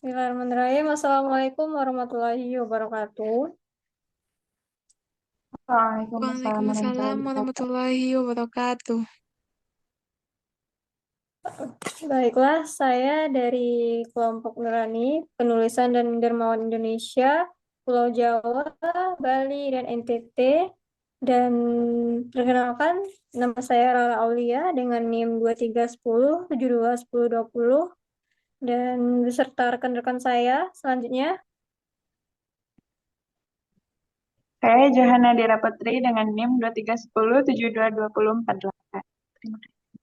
Bismillahirrahmanirrahim. Assalamualaikum warahmatullahi wabarakatuh. Waalaikumsalam Waalaikumsalam warahmatullahi wabarakatuh. warahmatullahi wabarakatuh. Baiklah, saya dari kelompok Nurani, Penulisan dan Dermawan Indonesia, Pulau Jawa, Bali, dan NTT. Dan perkenalkan, nama saya Rara Aulia dengan NIM 2310721020 dan beserta rekan-rekan saya selanjutnya. Saya Johanna Dira Putri dengan NIM 2310722048. Terima kasih.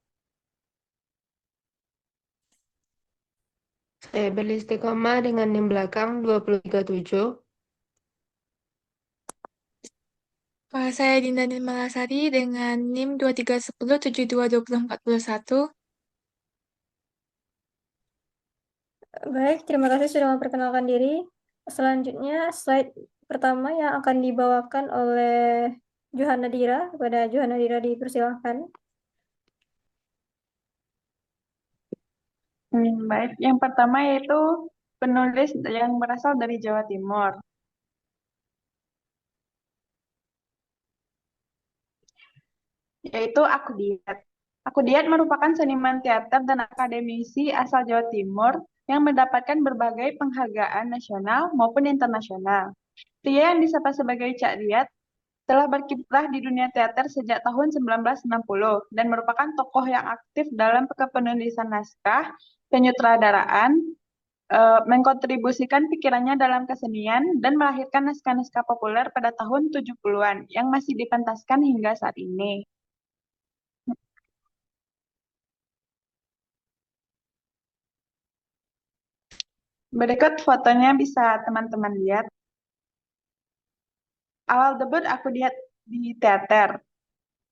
Saya beristiqomah dengan NIM belakang 237. Saya Dinda Nirmalasari dengan NIM 2310722041. Baik, terima kasih sudah memperkenalkan diri. Selanjutnya, slide pertama yang akan dibawakan oleh Johanna Dira. Kepada Johanna Dira dipersilahkan. Baik, yang pertama yaitu penulis yang berasal dari Jawa Timur, yaitu Aku Diat. Aku Diat merupakan seniman teater dan akademisi asal Jawa Timur yang mendapatkan berbagai penghargaan nasional maupun internasional. Pria yang disapa sebagai Cak Diat telah berkiprah di dunia teater sejak tahun 1960 dan merupakan tokoh yang aktif dalam kepenulisan naskah, penyutradaraan, mengkontribusikan pikirannya dalam kesenian, dan melahirkan naskah-naskah populer pada tahun 70-an yang masih dipentaskan hingga saat ini. Berikut fotonya bisa teman-teman lihat. Awal debut Aku Diat di teater.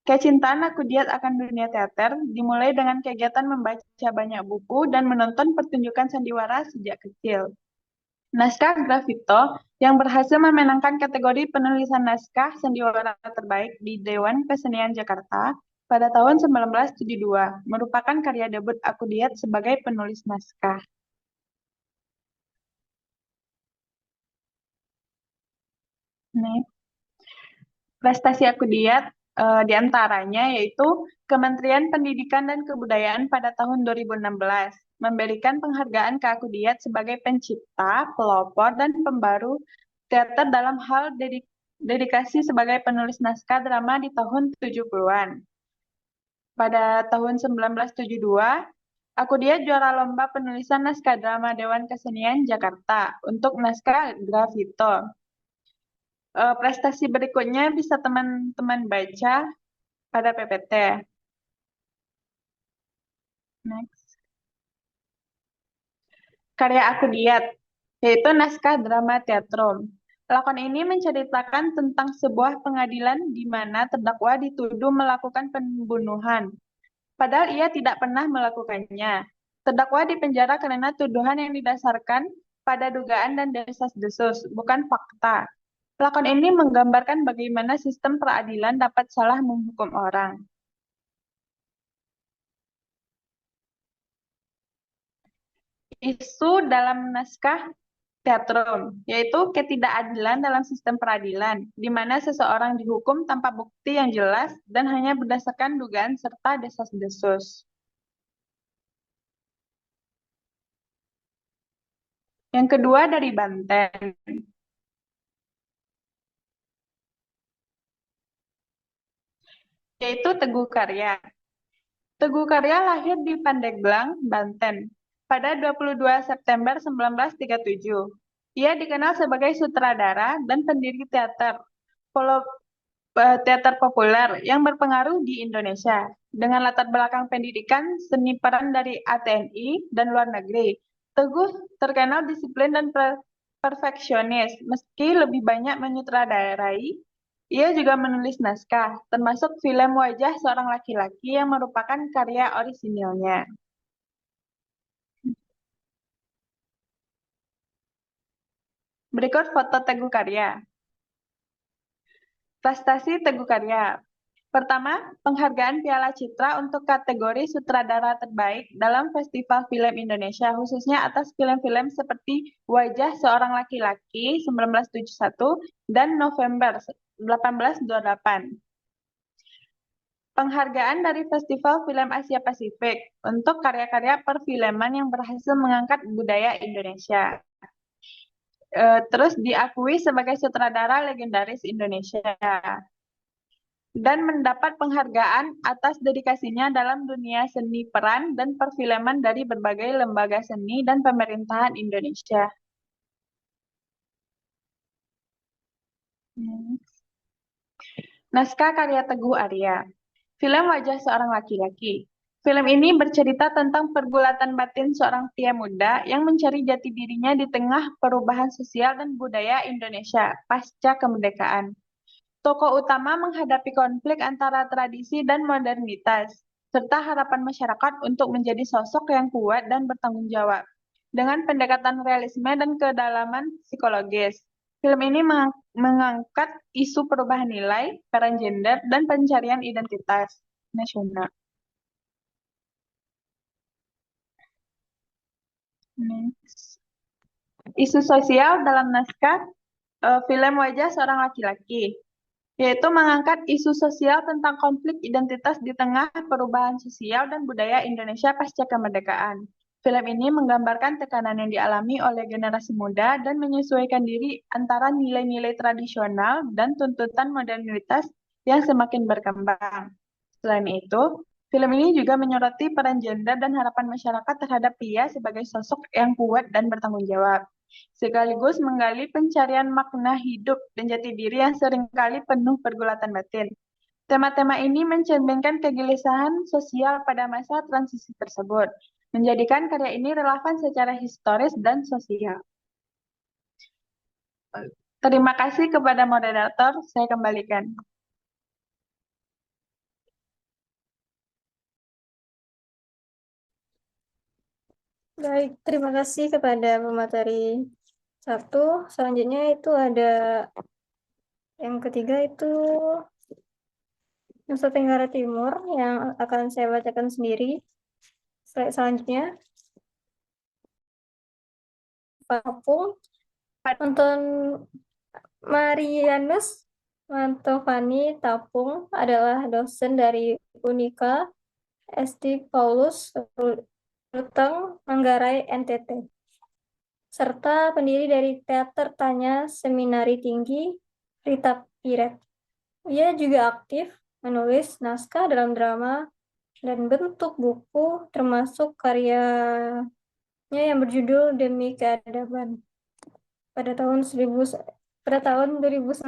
Kecintaan Aku Diat akan dunia teater dimulai dengan kegiatan membaca banyak buku dan menonton pertunjukan sandiwara sejak kecil. Naskah Gravito yang berhasil memenangkan kategori penulisan naskah sandiwara terbaik di Dewan Kesenian Jakarta pada tahun 1972 merupakan karya debut Aku Diat sebagai penulis naskah. Nih, prestasi Aku Diat diantaranya yaitu Kementerian Pendidikan dan Kebudayaan pada tahun 2016 memberikan penghargaan ke Aku Diat sebagai pencipta, pelopor, dan pembaru teater dalam hal dedikasi sebagai penulis naskah drama di tahun 70-an. Pada tahun 1972, Aku Diat juara lomba penulisan naskah drama Dewan Kesenian Jakarta untuk naskah Gravito. Prestasi berikutnya bisa teman-teman baca pada PPT. Next. Karya Aku Diat, yaitu naskah drama teatrum. Lakon ini menceritakan tentang sebuah pengadilan di mana terdakwa dituduh melakukan pembunuhan, padahal ia tidak pernah melakukannya. Terdakwa dipenjara karena tuduhan yang didasarkan pada dugaan dan desas-desus, bukan fakta. Lakon ini menggambarkan bagaimana sistem peradilan dapat salah menghukum orang. Isu dalam naskah teatrum, yaitu ketidakadilan dalam sistem peradilan, di mana seseorang dihukum tanpa bukti yang jelas dan hanya berdasarkan dugaan serta desas-desus. Yang kedua dari Banten, yaitu Teguh Karya. Teguh Karya lahir di Pandeglang, Banten, pada 22 September 1937. Ia dikenal sebagai sutradara dan pendiri teater populer yang berpengaruh di Indonesia, dengan latar belakang pendidikan seni peran dari ATNI dan luar negeri. Teguh terkenal disiplin dan perfeksionis, meski lebih banyak menyutradarai. Ia juga menulis naskah, termasuk film Wajah Seorang Laki-laki yang merupakan karya orisinilnya. Berikut foto Teguh Karya. Prestasi Teguh Karya. Pertama, penghargaan Piala Citra untuk kategori sutradara terbaik dalam Festival Film Indonesia, khususnya atas film-film seperti Wajah Seorang Laki-laki 1971 dan November 1828. Penghargaan dari Festival Film Asia Pasifik untuk karya-karya perfilman yang berhasil mengangkat budaya Indonesia. Terus diakui sebagai sutradara legendaris Indonesia. Dan mendapat penghargaan atas dedikasinya dalam dunia seni peran dan perfilman dari berbagai lembaga seni dan pemerintahan Indonesia. Naskah karya Teguh Arya. Film Wajah Seorang Laki-laki. Film ini bercerita tentang pergulatan batin seorang pria muda yang mencari jati dirinya di tengah perubahan sosial dan budaya Indonesia pasca kemerdekaan. Tokoh utama menghadapi konflik antara tradisi dan modernitas, serta harapan masyarakat untuk menjadi sosok yang kuat dan bertanggung jawab. Dengan pendekatan realisme dan kedalaman psikologis, film ini mengangkat isu perubahan nilai, peran gender, dan pencarian identitas nasional. Next. Isu sosial dalam naskah film Wajah Seorang Laki-laki, yaitu mengangkat isu sosial tentang konflik identitas di tengah perubahan sosial dan budaya Indonesia pasca kemerdekaan. Film ini menggambarkan tekanan yang dialami oleh generasi muda dan menyesuaikan diri antara nilai-nilai tradisional dan tuntutan modernitas yang semakin berkembang. Selain itu, film ini juga menyoroti peran gender dan harapan masyarakat terhadap pria sebagai sosok yang kuat dan bertanggung jawab, sekaligus menggali pencarian makna hidup dan jati diri yang seringkali penuh pergulatan batin. Tema-tema ini mencerminkan kegelisahan sosial pada masa transisi tersebut, menjadikan karya ini relevan secara historis dan sosial. Terima kasih kepada moderator, saya kembalikan. Baik, terima kasih kepada pemateri 1. Selanjutnya itu ada yang ketiga itu Nusa Tenggara Timur yang akan saya bacakan sendiri. Selanjutnya, Papung Anton Marianus Mantovani Tapung adalah dosen dari Unika SD Paulus Ruteng, Manggarai, NTT, serta pendiri dari Teater Tanya Seminari Tinggi Rita Piret. Ia juga aktif menulis naskah dalam drama dan bentuk buku, termasuk karyanya yang berjudul Demi Keadaban. Pada tahun 2019,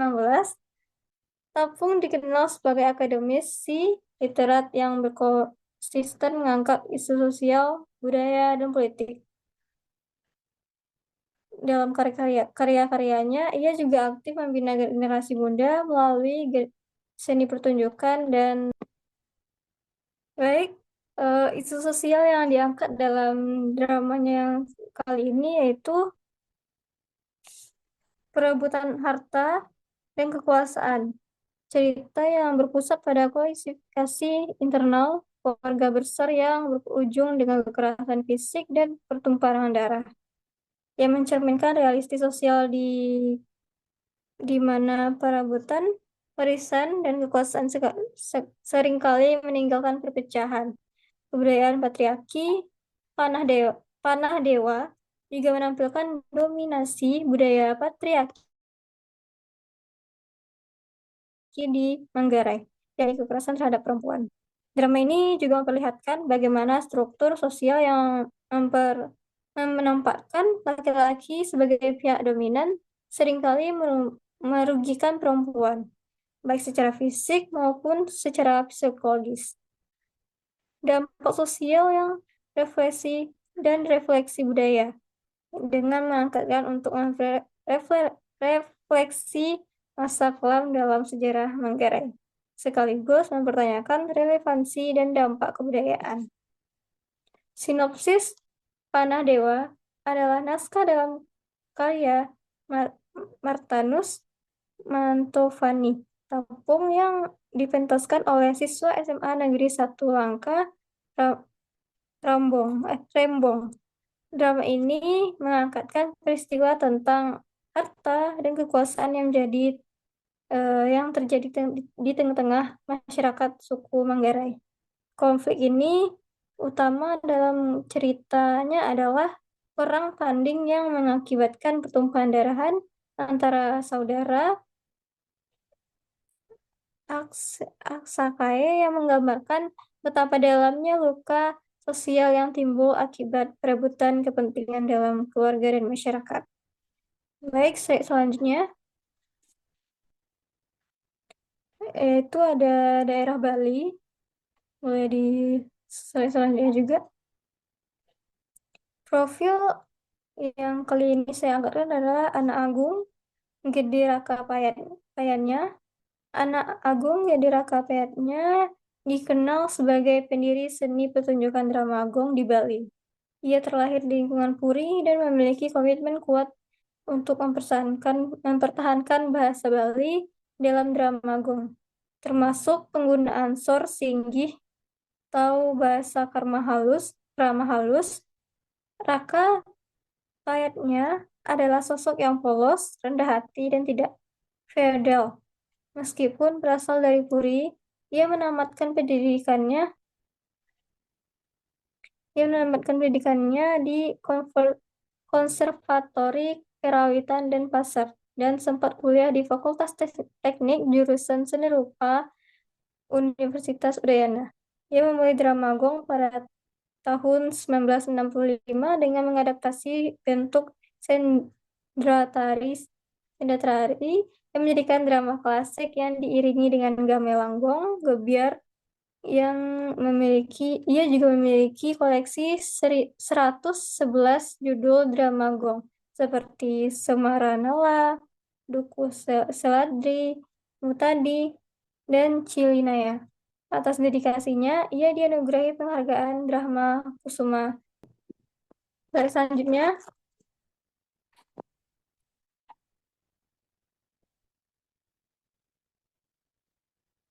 Tapung dikenal sebagai akademisi literat yang berkonsisten mengangkat isu sosial, budaya, dan politik. Dalam karya-karyanya, ia juga aktif membina generasi muda melalui seni pertunjukan dan baik. Isu sosial yang diangkat dalam dramanya yang kali ini yaitu perebutan harta dan kekuasaan. Cerita yang berpusat pada kualifikasi internal keluarga besar yang berujung dengan kekerasan fisik dan pertumpahan darah. Yang mencerminkan realistis sosial di mana perebutan warisan dan kekuasaan seringkali meninggalkan perpecahan. Kebudayaan patriarki Panah Dewa juga menampilkan dominasi budaya patriarki di Manggarai dari kekerasan terhadap perempuan. Drama ini juga memperlihatkan bagaimana struktur sosial yang menempatkan laki-laki sebagai pihak dominan seringkali merugikan perempuan, baik secara fisik maupun secara psikologis. Dampak sosial yang refleksi budaya dengan mengangkatkan untuk refleksi masa kelam dalam sejarah Manggarai, sekaligus mempertanyakan relevansi dan dampak kebudayaan. Sinopsis Panah Dewa adalah naskah dalam karya Martanus Mantovani Tapung yang dipentaskan oleh siswa SMA Negeri 1 Langka Ra- Rembong. Drama ini mengangkatkan peristiwa tentang harta dan kekuasaan yang terjadi di tengah-tengah masyarakat suku Manggarai. Konflik ini utama dalam ceritanya adalah perang tanding yang mengakibatkan pertumpahan darahan antara saudara Aksakae yang menggambarkan betapa dalamnya luka sosial yang timbul akibat perebutan kepentingan dalam keluarga dan masyarakat. Baik, selanjutnya itu ada daerah Bali. Boleh di slide selanjutnya juga. Profil yang kali ini saya angkatkan adalah anak agung, Gede Raka Payannya. Anak agung Gede Raka Payatnya dikenal sebagai pendiri seni pertunjukan drama agung di Bali. Ia terlahir di lingkungan Puri dan memiliki komitmen kuat untuk mempertahankan bahasa Bali dalam drama agung, termasuk penggunaan sor singgih atau bahasa krama halus. Raka Payatnya adalah sosok yang polos, rendah hati, dan tidak feodal. Meskipun berasal dari Puri, ia menamatkan pendidikannya di Konservatori Kerawitan dan Pasar dan sempat kuliah di Fakultas Teknik jurusan Seni Rupa Universitas Udayana. Ia memulai drama gong pada tahun 1965 dengan mengadaptasi bentuk Sendratari yang menjadikan drama klasik yang diiringi dengan gamelan gong, gebiar, ia juga memiliki koleksi 111 judul drama gong seperti Semaranela, Duku Seladri, Mutadi, dan Cilinaya. Atas dedikasinya, ia dianugerahi penghargaan Drama Kusuma. Slide selanjutnya,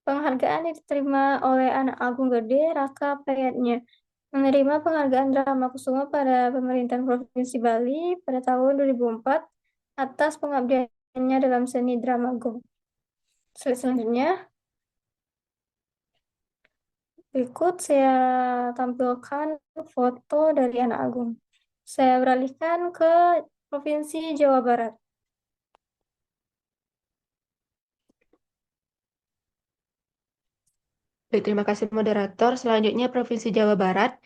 penghargaan diterima oleh anak agung Gede Raka Payatnya. Menerima penghargaan Drama Kusuma pada pemerintahan Provinsi Bali pada tahun 2004 atas pengabdiannya dalam seni drama gong. Selanjutnya, berikut saya tampilkan foto dari anak agung. Saya beralihkan ke Provinsi Jawa Barat. Baik, terima kasih moderator. Selanjutnya Provinsi Jawa Barat.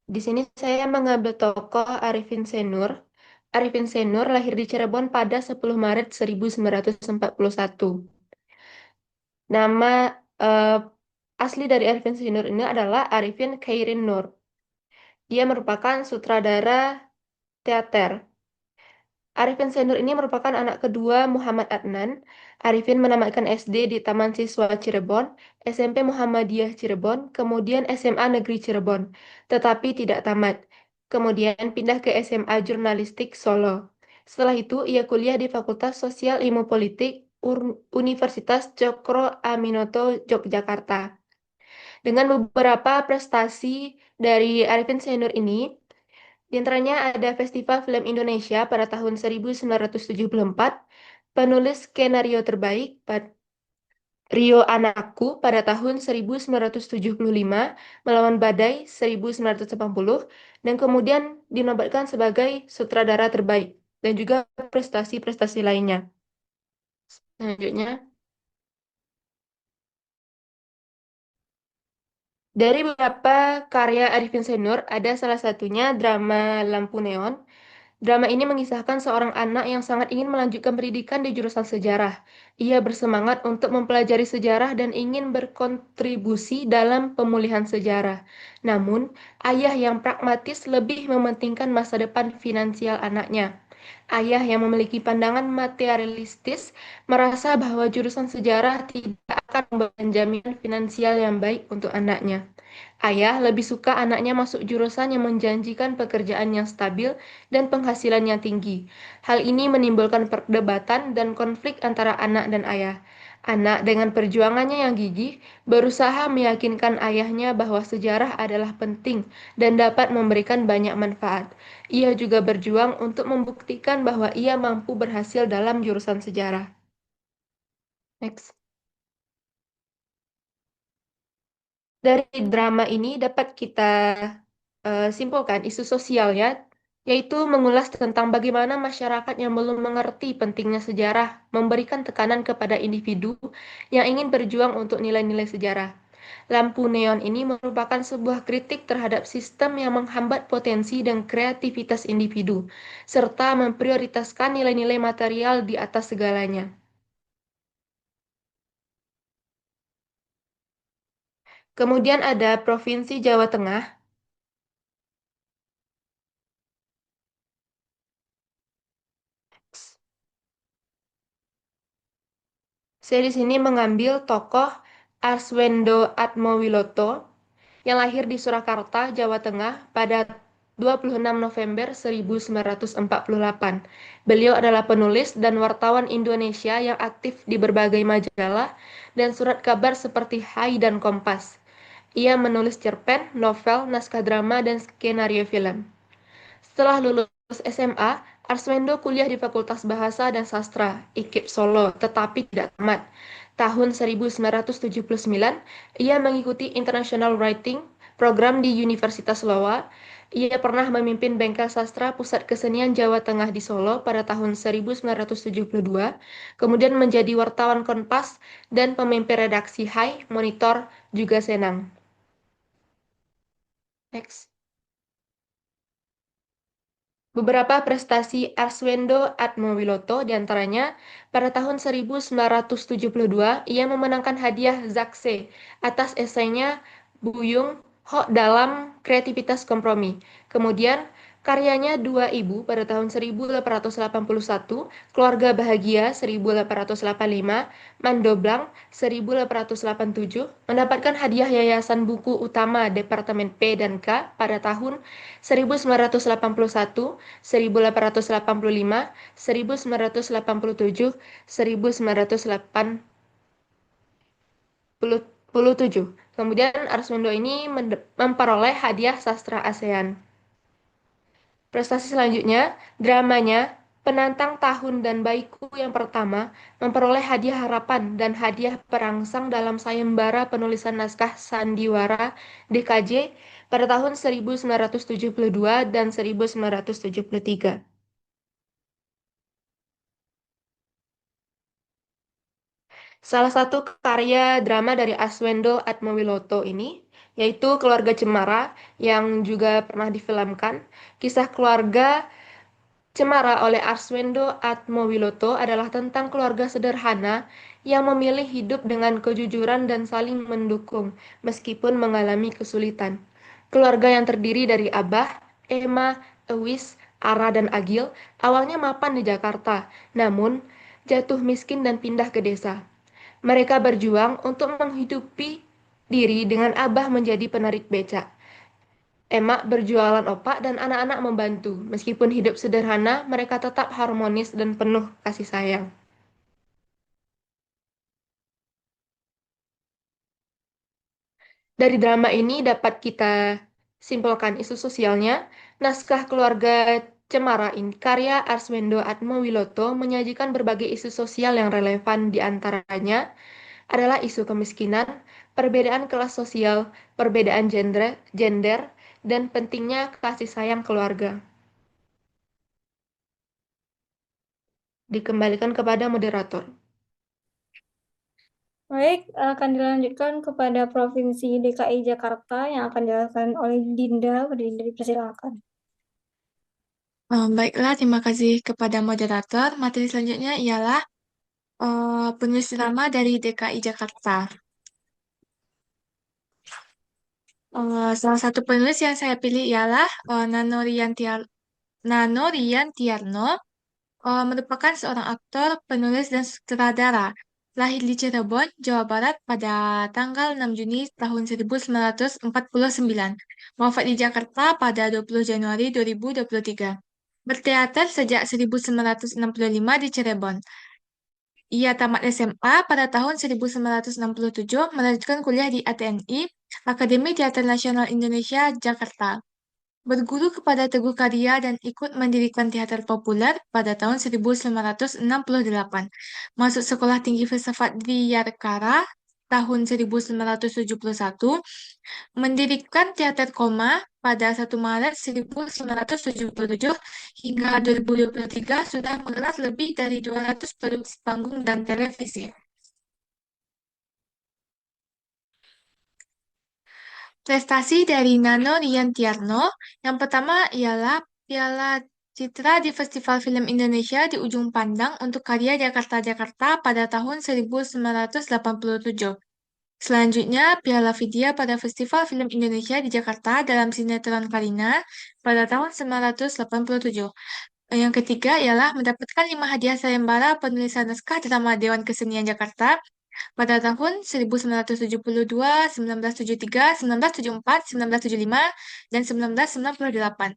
Di sini saya mengambil tokoh Arifin Senur. Arifin Senur lahir di Cirebon pada 10 Maret 1941. Nama eh, asli dari Arifin Senur ini adalah Arifin Khairin Nur. Dia merupakan sutradara teater. Arifin Senur ini merupakan anak kedua Muhammad Adnan. Arifin menamatkan SD di Taman Siswa Cirebon, SMP Muhammadiyah Cirebon, kemudian SMA Negeri Cirebon, tetapi tidak tamat. Kemudian pindah ke SMA Jurnalistik Solo. Setelah itu, ia kuliah di Fakultas Sosial Ilmu Politik Universitas Cokro Aminoto, Yogyakarta. Dengan beberapa prestasi dari Arifin Senur ini, di antaranya ada Festival Film Indonesia pada tahun 1974, penulis skenario terbaik Rio Anakku pada tahun 1975, Melawan Badai 1980, dan kemudian dinobatkan sebagai sutradara terbaik, dan juga prestasi-prestasi lainnya. Selanjutnya, dari beberapa karya Arifin Senur, ada salah satunya drama Lampu Neon. Drama ini mengisahkan seorang anak yang sangat ingin melanjutkan pendidikan di jurusan sejarah. Ia bersemangat untuk mempelajari sejarah dan ingin berkontribusi dalam pemulihan sejarah. Namun, ayah yang pragmatis lebih mementingkan masa depan finansial anaknya. Ayah yang memiliki pandangan materialistis merasa bahwa jurusan sejarah tidak akan memberikan jaminan finansial yang baik untuk anaknya. Ayah lebih suka anaknya masuk jurusan yang menjanjikan pekerjaan yang stabil dan penghasilan yang tinggi. Hal ini menimbulkan perdebatan dan konflik antara anak dan ayah. Anak dengan perjuangannya yang gigih berusaha meyakinkan ayahnya bahwa sejarah adalah penting dan dapat memberikan banyak manfaat. Ia juga berjuang untuk membuktikan bahwa ia mampu berhasil dalam jurusan sejarah. Next. Dari drama ini dapat kita simpulkan isu sosialnya, yaitu mengulas tentang bagaimana masyarakat yang belum mengerti pentingnya sejarah memberikan tekanan kepada individu yang ingin berjuang untuk nilai-nilai sejarah. Lampu neon ini merupakan sebuah kritik terhadap sistem yang menghambat potensi dan kreativitas individu, serta memprioritaskan nilai-nilai material di atas segalanya. Kemudian ada Provinsi Jawa Tengah. Saya di sini mengambil tokoh Arswendo Atmowiloto yang lahir di Surakarta, Jawa Tengah pada 26 November 1948. Beliau adalah penulis dan wartawan Indonesia yang aktif di berbagai majalah dan surat kabar seperti Hai dan Kompas. Ia menulis cerpen, novel, naskah drama, dan skenario film. Setelah lulus SMA, Arswendo kuliah di Fakultas Bahasa dan Sastra, IKIP Solo, tetapi tidak tamat. Tahun 1979, ia mengikuti International Writing program di Universitas Loa. Ia pernah memimpin Bengkel Sastra Pusat Kesenian Jawa Tengah di Solo pada tahun 1972, kemudian menjadi wartawan Kompas dan pemimpin redaksi Hai, Monitor, juga Senang. Next. Beberapa prestasi Arswendo Atmowiloto diantaranya, pada tahun 1972, ia memenangkan hadiah Zakse atas esainya Buyung Ho dalam Kreativitas Kompromi. Kemudian, karyanya Dua Ibu pada tahun 1881, Keluarga Bahagia 1885, Mandoblang 1887, mendapatkan hadiah Yayasan Buku Utama Departemen P dan K pada tahun 1981, 1885, 1987, 1987. Kemudian Arswendo ini memperoleh hadiah sastra ASEAN. Prestasi selanjutnya, dramanya Penantang Tahun dan Bayiku yang pertama memperoleh hadiah Harapan dan hadiah perangsang dalam sayembara penulisan naskah sandiwara DKJ pada tahun 1972 dan 1973. Salah satu karya drama dari Aswendo Atmowiloto ini yaitu Keluarga Cemara yang juga pernah difilmkan. Kisah keluarga Cemara oleh Arswendo Atmowiloto adalah tentang keluarga sederhana yang memilih hidup dengan kejujuran dan saling mendukung meskipun mengalami kesulitan. Keluarga yang terdiri dari Abah, Emma, Ewis, Ara, dan Agil awalnya mapan di Jakarta, namun jatuh miskin dan pindah ke desa. Mereka berjuang untuk menghidupi diri dengan Abah menjadi penarik becak. Emak berjualan opak dan anak-anak membantu. Meskipun hidup sederhana, mereka tetap harmonis dan penuh kasih sayang. Dari drama ini dapat kita simpulkan isu sosialnya. Naskah Keluarga Cemara ini karya Arswendo Atmowiloto menyajikan berbagai isu sosial yang relevan, di antaranya adalah isu kemiskinan, perbedaan kelas sosial, perbedaan gender, dan pentingnya kasih sayang keluarga. Dikembalikan kepada moderator. Baik, akan dilanjutkan kepada Provinsi DKI Jakarta yang akan dijelaskan oleh Dinda. Dinda dipersilakan. Baiklah, terima kasih kepada moderator. Materi selanjutnya ialah penulis drama dari DKI Jakarta. Salah satu penulis yang saya pilih ialah Nano Rian Tiarno, merupakan seorang aktor, penulis, dan sutradara. Lahir di Cirebon, Jawa Barat pada tanggal 6 Juni tahun 1949. Wafat di Jakarta pada 20 Januari 2023. Berteater sejak 1965 di Cirebon. Ia tamat SMA pada tahun 1967, melanjutkan kuliah di ATNI, Akademi Teater Nasional Indonesia, Jakarta. Berguru kepada Teguh Karya dan ikut mendirikan teater populer pada tahun 1968. Masuk Sekolah Tinggi Filsafat di Yadkara tahun 1971, mendirikan teater Koma pada 1 Maret 1977 hingga 2023 sudah menggelar lebih dari 200 produksi panggung dan televisi. Prestasi dari Nano Riantiarno yang pertama ialah Piala Citra di Festival Film Indonesia di Ujung Pandang untuk karya Jakarta-Jakarta pada tahun 1987. Selanjutnya, Piala Vidya pada Festival Film Indonesia di Jakarta dalam sinetron Karina pada tahun 1987. Yang ketiga ialah mendapatkan 5 hadiah sayembara penulisan naskah drama Dewan Kesenian Jakarta pada tahun 1972, 1973, 1974, 1975, dan 1998.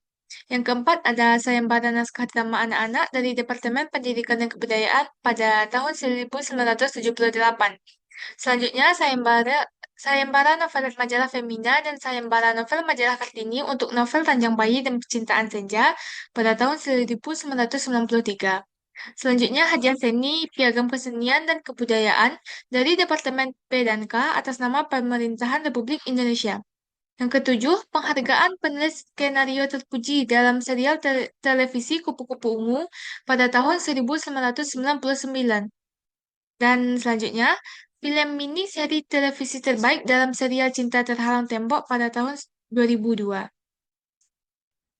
Yang keempat ada sayembara naskah drama anak-anak dari Departemen Pendidikan dan Kebudayaan pada tahun 1978. Selanjutnya, sayembara novel majalah Femina dan sayembara novel majalah Kartini untuk novel Ranjang Bayi dan Percintaan Senja pada tahun 1993. Selanjutnya, hadiah seni, piagam kesenian dan kebudayaan dari Departemen P dan K atas nama Pemerintahan Republik Indonesia. Yang ketujuh, penghargaan penulis skenario terpuji dalam serial televisi Kupu-Kupu Ungu pada tahun 1999. Dan selanjutnya, film mini seri televisi terbaik dalam serial Cinta Terhalang Tembok pada tahun 2002.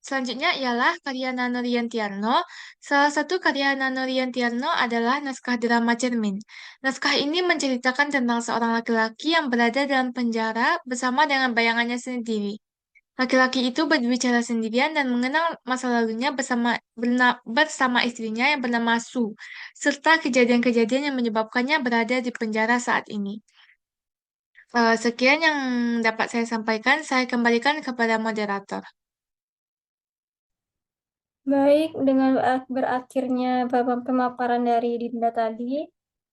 Selanjutnya ialah karya Nano Riantiarno. Salah satu karya Nano Riantiarno adalah naskah drama Cermin. Naskah ini menceritakan tentang seorang laki-laki yang berada dalam penjara bersama dengan bayangannya sendiri. Laki-laki itu berbicara sendirian dan mengenang masa lalunya bersama istrinya yang bernama Su, serta kejadian-kejadian yang menyebabkannya berada di penjara saat ini. Sekian yang dapat saya sampaikan, saya kembalikan kepada moderator. Baik, dengan berakhirnya babak pemaparan dari Dinda tadi,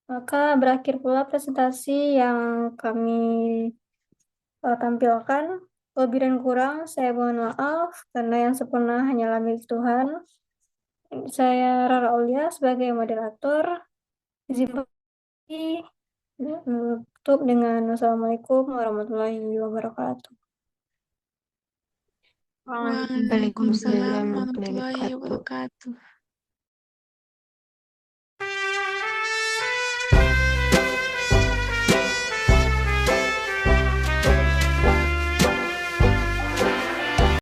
maka berakhir pula presentasi yang kami tampilkan. Lebih dan kurang, saya mohon maaf, karena yang sempurna hanyalah milik Tuhan. Saya Rara Aulia sebagai moderator. Izin bagi menutup dengan Wassalamualaikum warahmatullahi wabarakatuh. Waalaikumsalam Waalaikumsalam warahmatullahi warahmatullahi wabarakatuh. wabarakatuh.